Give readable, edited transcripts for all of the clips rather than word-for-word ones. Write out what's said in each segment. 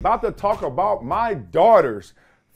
About to talk about my daughter's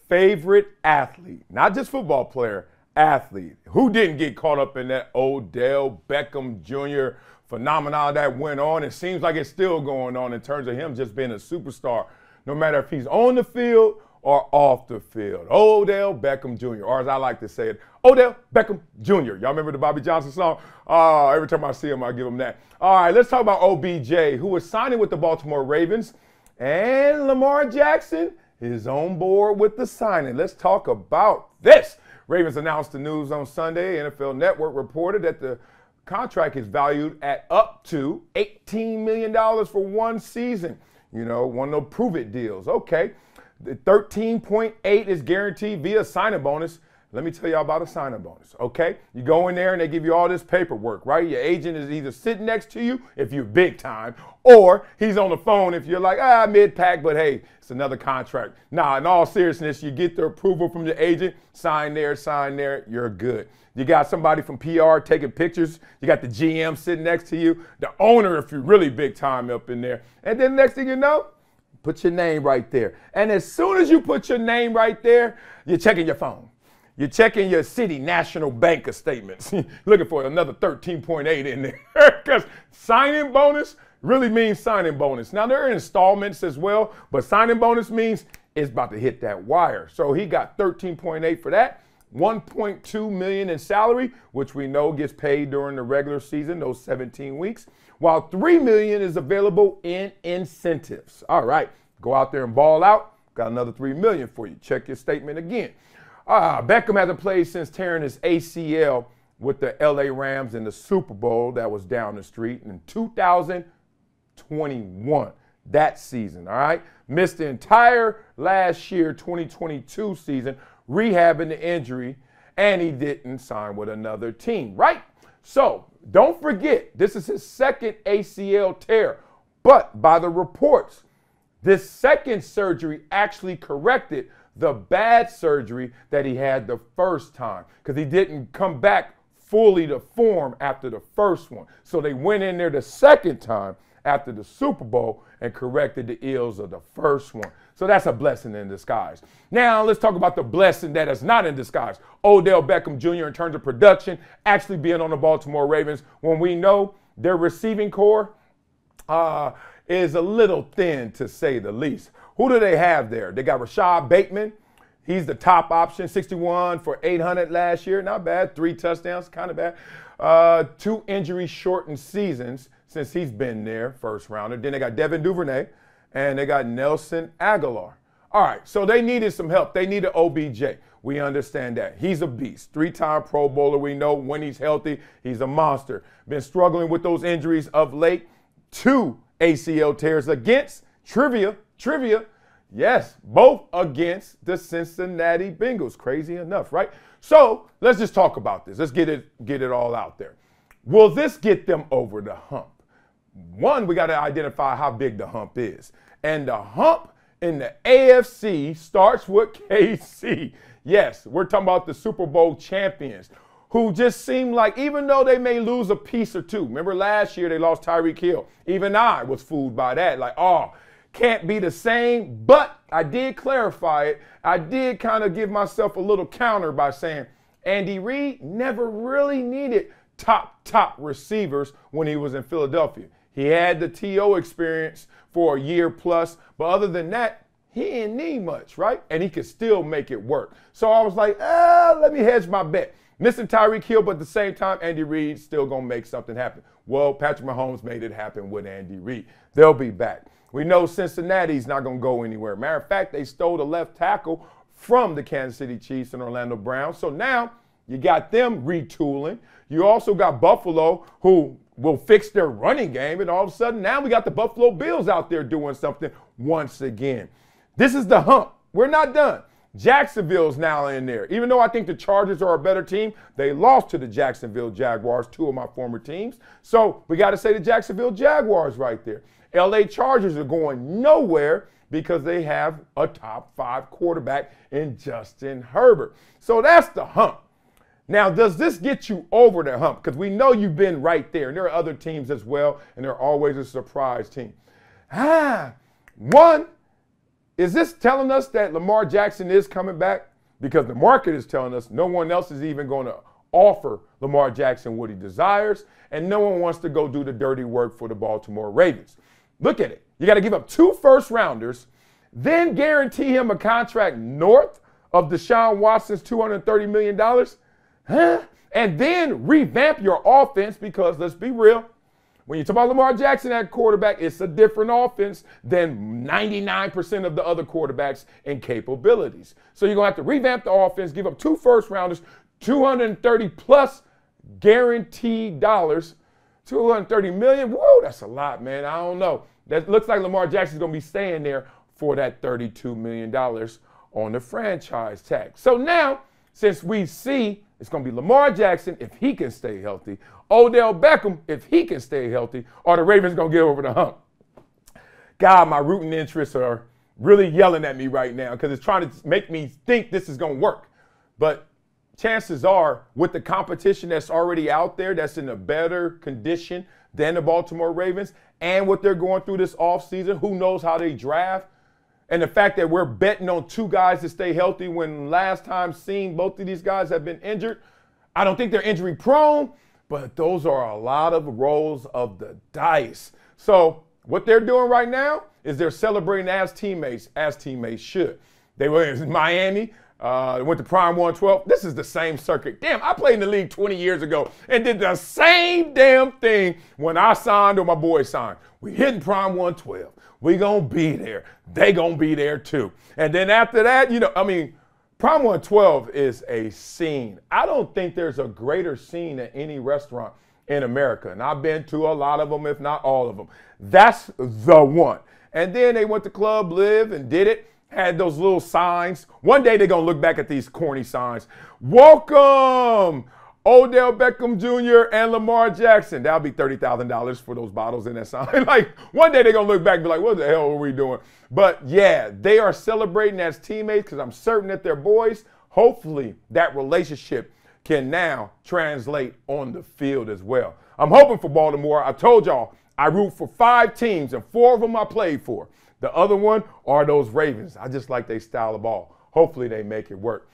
favorite athlete, not just football player, athlete. Who didn't get caught up in that Odell Beckham Jr. phenomenon that went on? It seems like it's still going on in terms of him just being a superstar, no matter if he's on the field or off the field. Odell Beckham Jr., or as I like to say it, Odell Beckham Jr. Y'all remember the Bobby Johnson song? Every time I see him, I give him that. All right, let's talk about OBJ, who was signing with the Baltimore Ravens, and Lamar Jackson is on board with the signing. Let's talk about this. Ravens announced the news on Sunday. NFL Network reported that the contract is valued at up to $18 million for one season. You know, one of those prove-it deals. Okay. The 13.8 is guaranteed via signing bonus. Let me tell you about a signing bonus, okay? You go in there and they give you all this paperwork, right? Your agent is either sitting next to you if you're big time, or he's on the phone if you're like, mid-pack, but hey, it's another contract. Nah, in all seriousness, you get the approval from the agent, sign there, you're good. You got somebody from PR taking pictures. You got the GM sitting next to you, the owner if you're really big time up in there. And then next thing you know, put your name right there. And as soon as you put your name right there, you're checking your phone. You're checking your City National Bank statements. Looking for another 13.8 in there. Because signing bonus really means signing bonus. Now, there are installments as well, but signing bonus means it's about to hit that wire. So he got 13.8 for that. 1.2 million in salary, which we know gets paid during the regular season, those 17 weeks, while 3 million is available in incentives. All right, go out there and ball out. Got another 3 million for you. Check your statement again. Beckham hasn't played since tearing his ACL with the LA Rams in the Super Bowl that was down the street in 2021, that season, all right? Missed the entire last year, 2022 season, rehabbing the injury, and he didn't sign with another team, right? So don't forget, this is his second ACL tear, but by the reports, this second surgery actually corrected the bad surgery that he had the first time, because he didn't come back fully to form after the first one. So they went in there the second time after the Super Bowl and corrected the ills of the first one. So that's a blessing in disguise. Now let's talk about the blessing that is not in disguise. Odell Beckham Jr. in terms of production, actually being on the Baltimore Ravens, when we know their receiving core is a little thin, to say the least. Who do they have there? They got Rashad Bateman. He's the top option, 61 for 800 last year. Not bad. 3 touchdowns, kind of bad. 2 injury-shortened seasons since he's been there, first rounder. Then they got Devin Duvernay, and they got Nelson Aguilar. All right, so they needed some help. They needed OBJ. We understand that. He's a beast. 3-time Pro Bowler. We know when he's healthy, he's a monster. Been struggling with those injuries of late. 2 ACL tears against trivia, yes, both against the Cincinatti Bengalls. Crazy enough, right? So let's just talk about this. Let's get it all out there. Will this get them over the hump? One, we got to identify how big the hump is. And the hump in the AFC starts with KC. Yes, we're talking about the Super Bowl champions, who just seem like, even though they may lose a piece or two. Remember last year they lost Tyreek Hill. Even I was fooled by that. Like, can't be the same, but I did clarify it. I did kind of give myself a little counter by saying Andy Reid never really needed top receivers when he was in Philadelphia. He had the TO experience for a year plus, but other than that, he didn't need much, right? And he could still make it work. So I was like, let me hedge my bet. Missing Tyreek Hill, but at the same time, Andy Reid still going to make something happen. Well, Patrick Mahomes made it happen with Andy Reid. They'll be back. We know Cincinnati's not going to go anywhere. Matter of fact, they stole the left tackle from the Kansas City Chiefs and Orlando Browns. So now you got them retooling. You also got Buffalo, who will fix their running game. And all of a sudden, now we got the Buffalo Bills out there doing something once again. This is the hump. We're not done. Jacksonville's now in there. Even though I think the Chargers are a better team, they lost to the Jacksonville Jaguars, 2 of my former teams. So we got to say the Jacksonville Jaguars right there. LA Chargers are going nowhere because they have a top 5 quarterback in Justin Herbert. So that's the hump. Now, does this get you over the hump? Because we know you've been right there, and there are other teams as well, and they're always a surprise team. One, is this telling us that Lamar Jackson is coming back? Because the market is telling us no one else is even going to offer Lamar Jackson what he desires, and no one wants to go do the dirty work for the Baltimore Ravens. Look at it. You got to give up 2 first-rounders, then guarantee him a contract north of Deshaun Watson's $230 million? Huh? And then revamp your offense because, let's be real, when you talk about Lamar Jackson at quarterback, it's a different offense than 99% of the other quarterbacks and capabilities. So you're going to have to revamp the offense, give up 2 first-rounders, $230 plus guaranteed dollars, $230 million. Whoa, that's a lot, man. I don't know. That looks like Lamar Jackson's going to be staying there for that $32 million on the franchise tag. So now, since we see it's going to be Lamar Jackson if he can stay healthy, Odell Beckham if he can stay healthy, or the Ravens going to get over the hump. God, my rooting interests are really yelling at me right now because it's trying to make me think this is going to work. But chances are, with the competition that's already out there, that's in a better condition than the Baltimore Ravens, and what they're going through this offseason, who knows how they draft, and the fact that we're betting on 2 guys to stay healthy when last time seen both of these guys have been injured. I don't think they're injury prone, but those are a lot of rolls of the dice. So what they're doing right now is they're celebrating as teammates should. They were in Miami. Went to Prime 112. This is the same circuit. Damn, I played in the league 20 years ago and did the same damn thing when I signed or my boy signed. We hitting Prime 112. We gonna be there. They gonna be there too. And then after that, Prime 112 is a scene. I don't think there's a greater scene than any restaurant in America. And I've been to a lot of them, if not all of them. That's the one. And then they went to Club Live and did it. Had those little signs. One day they're going to look back at these corny signs. Welcome, Odell Beckham Jr. and Lamar Jackson. That'll be $30,000 for those bottles in that sign. Like, one day they're going to look back and be like, what the hell are we doing? But, yeah, they are celebrating as teammates because I'm certain that they're boys. Hopefully that relationship can now translate on the field as well. I'm hoping for Baltimore. I told y'all I root for 5 teams, and 4 of them I played for. The other one are those Ravens. I just like their style of ball. Hopefully they make it work.